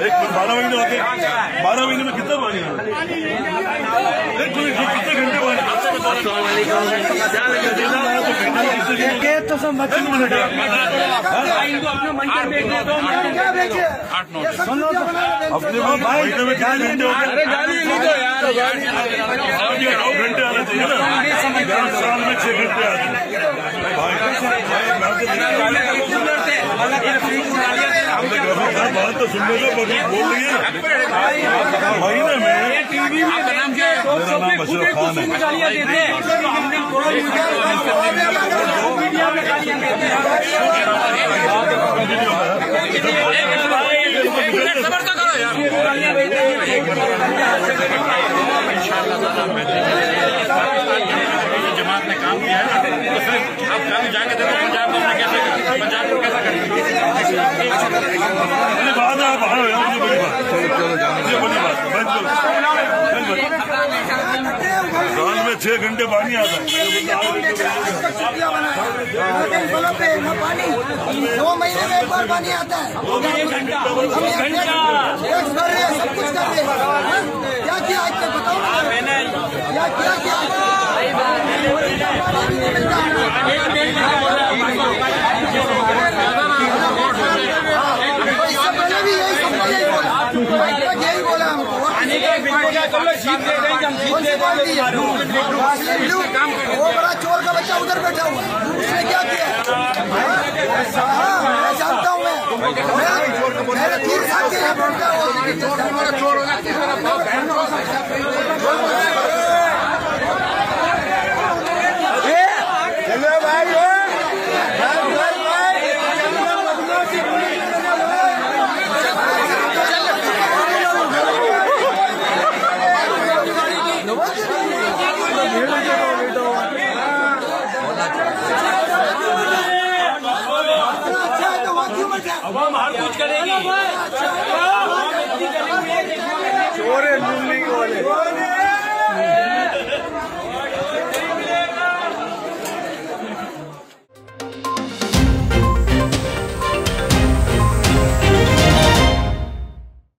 एक 12 महीने होते, 12 महीने में कितना पानी है? कितने घंटे पानी? तो सब बच्चे अपने मन के बेचे तो अपने महीने में कितने घंटे होते? अरे गाली नहीं दो यार, 9 घंटे आना चाहिए ना, साल में 6 घंटे आते हैं। बात तो सुन लो, पब्लिक बोल रही है महीने में। मेरा नाम अशरफ खान है। जमात ने काम किया है ना, तो सिर्फ आप कभी जाके देखो पंजाब को कैसे, पंजाब को कैसा करेंगे। बात है, आप बड़ी बात, ये बड़ी बात साल में 6 घंटे पानी आता है। 2 महीने में एक बार पानी आता है। हम टैक्स कर रहे हैं, सब कुछ कर रहे हैं। क्या किया आज तक बताओ ना, क्या किया इससे पहले भी यही बोला हमको। वो बड़ा चोर का बच्चा उधर बैठा हुआ, उसने क्या किया? हाँ मैं जानता हूँ, मेरे 3 साल के यहाँ पहुंचा वो चोर होगा। अब हम हर कुछ करेंगे।